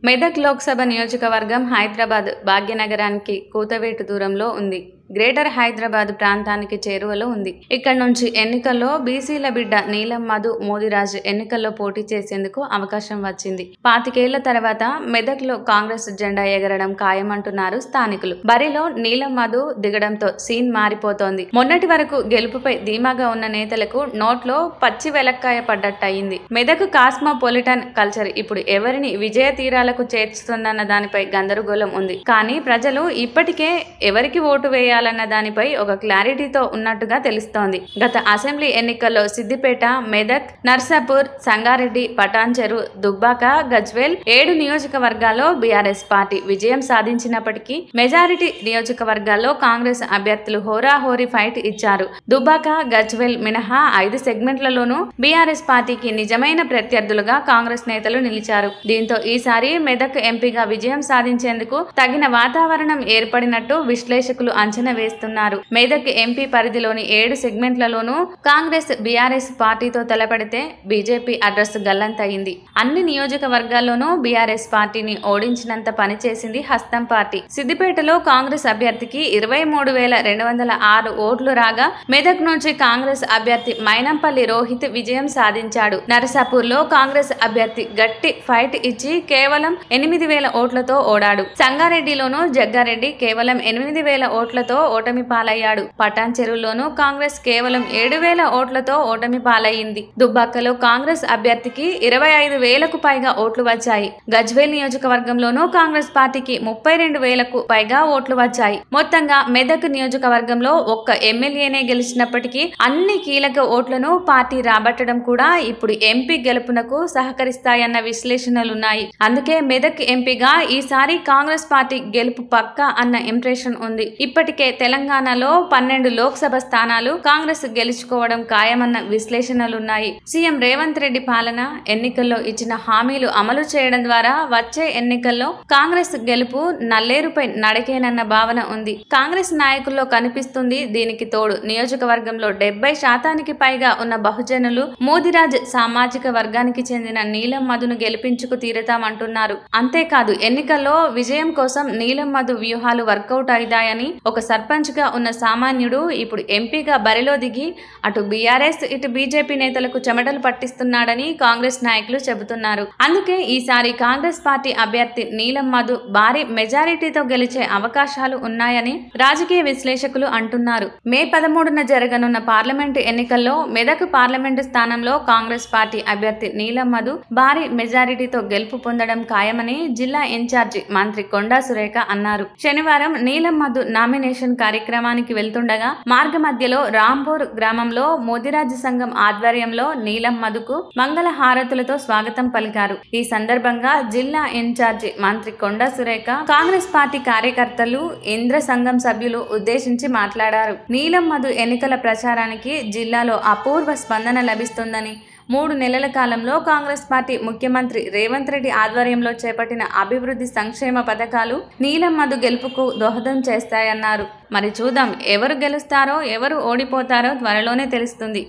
మెదక్ లోక్సభ నియోజకవర్గం హైదరాబాద్ భాగ్యనగరానికి కూతవేటు దూరంలో ఉంది. గ్రేటర్ హైదరాబాద్ ప్రాంతానికి చేరువలో ఉంది. ఇక్కడ నుంచి ఎన్నికల్లో బీసీల బిడ్డ నీలం మధు మోదిరాజ్ ఎన్నికల్లో పోటీ చేసేందుకు అవకాశం వచ్చింది. 25 ఏళ్ల తర్వాత మెదక్లో కాంగ్రెస్ జెండా ఎగరడం ఖాయమంటున్నారు స్థానికులు. బరిలో నీలం మధు దిగడంతో సీన్ మారిపోతోంది. మొన్నటి వరకు గెలుపుపై ధీమాగా ఉన్న నేతలకు నోట్లో పచ్చి వెలక్కాయ పడ్డట్టయింది. మెదక్ కాస్మోపాలిటన్ కల్చర్ ఇప్పుడు ఎవరిని విజయ తీరాలకు చేర్చుతుందన్న దానిపై గందరగోళం ఉంది. కానీ ప్రజలు ఇప్పటికే ఎవరికి ఓటు వేయాలన్న దానిపై ఒక క్లారిటీతో ఉన్నట్టుగా తెలుస్తోంది. గత అసెంబ్లీ ఎన్నికల్లో సిద్దిపేట, మెదక్, నర్సాపూర్, సంగారెడ్డి, పటాన్చెరు, దుబ్బాక, గజ్వేల్ 7 నియోజకవర్గాల్లో బీఆర్ఎస్ పార్టీ విజయం సాధించినప్పటికీ మెజారిటీ నియోజకవర్గాల్లో కాంగ్రెస్ అభ్యర్థులు హోరాహోరీ ఫైట్ ఇచ్చారు. దుబ్బాక, గజ్వేల్ మినహా 5 సెగ్మెంట్లలోనూ బీఆర్ఎస్ పార్టీకి నిజమైన ప్రత్యర్థులుగా కాంగ్రెస్ నేతలు నిలిచారు. దీంతో ఈసారి మెదక్ ఎంపీగా విజయం సాధించేందుకు తగిన వాతావరణం ఏర్పడినట్టు విశ్లేషకులు అంచనా వేస్తున్నారు. మెదక్ ఎంపీ పరిధిలోని 7 సెగ్మెంట్లలోనూ కాంగ్రెస్ బీఆర్ఎస్ పార్టీతో తలపడితే బీజేపీ అడ్రస్ గల్లంతయింది. అన్ని నియోజకవర్గాల్లోనూ బీఆర్ఎస్ పార్టీని ఓడించినంత పనిచేసింది హస్తం పార్టీ. సిద్దిపేటలో కాంగ్రెస్ అభ్యర్థికి 23,206 ఓట్లు రాగా మెదక్ నుంచి కాంగ్రెస్ అభ్యర్థి మైనంపల్లి రోహిత్ విజయం సాధించాడు. నరసాపూర్ లో కాంగ్రెస్ అభ్యర్థి గట్టి ఫైట్ ఇచ్చి కేవలం 8,000 ఓట్లతో ఓడాడు. సంగారెడ్డిలోనూ జగ్గారెడ్డి కేవలం 8,000 ఓట్లతో ఓటమి పాలయ్యాడు. పటాన్చెరులోనూ కాంగ్రెస్ కేవలం 7,000 ఓట్లతో ఓటమి పాలయ్యింది. దుబ్బాకలో కాంగ్రెస్ అభ్యర్థికి 25,000కు పైగా ఓట్లు వచ్చాయి. గజ్వేల్ నియోజకవర్గంలోనూ కాంగ్రెస్ పార్టీకి 32,000కు పైగా ఓట్లు వచ్చాయి. మొత్తంగా మెదక్ నియోజకవర్గంలో ఒక్క ఎమ్మెల్యేనే గెలిచినప్పటికీ అన్ని కీలక ఓట్లను పార్టీ రాబట్టడం కూడా ఇప్పుడు ఎంపీ గెలుపునకు సహకరిస్తాయన్న విశ్లేషణలున్నాయి. అందుకే మెదక్ ఎంపీగా ఈసారి కాంగ్రెస్ పార్టీ గెలుపు పక్కా అన్న ఇంప్రెషన్ ఉంది. ఇప్పటికే తెలంగాణలో 12 లోక్సభ స్థానాలు కాంగ్రెస్ గెలుచుకోవడం ఖాయమన్న విశ్లేషణలున్నాయి. సీఎం రేవంత్ రెడ్డి పాలన, ఎన్నికల్లో ఇచ్చిన హామీలు అమలు చేయడం ద్వారా వచ్చే ఎన్నికల్లో కాంగ్రెస్ గెలుపు నల్లేరుపై నడకేనన్న భావన ఉంది. కాంగ్రెస్ నాయకుల్లో కనిపిస్తుంది. దీనికి తోడు నియోజకవర్గంలో 70% పైగా ఉన్న బహుజనులు మోదిరాజ్ సామాజిక వర్గానికి చెందిన నీలం మధును గెలిపించుకు తీరతామంటున్నారు. అంతేకాదు ఎన్నికల్లో విజయం కోసం నీలం మధు వ్యూహాలు వర్కౌట్ అయ్యాయని ఒక సర్పంచ్ గా ఉన్న సామాన్యుడు ఇప్పుడు ఎంపీగా బరిలో దిగి అటు బీఆర్ఎస్ ఇటు బీజేపీ నేతలకు చెమటలు పట్టిస్తున్నాడని కాంగ్రెస్ నాయకులు చెబుతున్నారు. అందుకే ఈసారి కాంగ్రెస్ పార్టీ అభ్యర్థి నీలం మధు భారీ మెజారిటీతో గెలిచే అవకాశాలు ఉన్నాయని రాజకీయ విశ్లేషకులు అంటున్నారు. మే 13న జరగనున్న పార్లమెంటు ఎన్నికల్లో మెదక్ పార్లమెంటు స్థానంలో కాంగ్రెస్ పార్టీ అభ్యర్థి నీలం మధు భారీ మెజారిటీతో గెలుపు పొందడం ఖాయమని జిల్లా ఇన్ఛార్జి మంత్రి కొండా సురేఖ అన్నారు. శనివారం నీలం మధు నామినేషన్ కార్యక్రమానికి వెళ్తుండగా మార్గ మధ్యలో రాంపూర్ గ్రామంలో మోదిరాజ్ సంఘం ఆధ్వర్యంలో నీలం మధుకు మంగళ హారతులతో స్వాగతం పలికారు. ఈ సందర్భంగా జిల్లా ఇన్ఛార్జి మంత్రి కొండా సురేఖ కాంగ్రెస్ పార్టీ కార్యకర్తలు, ఇంద్ర సంఘం సభ్యులు ఉద్దేశించి మాట్లాడారు. నీలం మధు ఎన్నికల ప్రచారానికి జిల్లాలో అపూర్వ స్పందన లభిస్తుందని, 3 నెలల కాలంలో కాంగ్రెస్ పార్టీ ముఖ్యమంత్రి రేవంత్ రెడ్డి ఆధ్వర్యంలో చేపట్టిన అభివృద్ధి సంక్షేమ పథకాలు నీలం మధు గెలుపుకు దోహదం చేస్తాయన్నారు. మరి చూద్దాం ఎవరు గెలుస్తారో ఎవరు ఓడిపోతారో త్వరలోనే తెలుస్తుంది.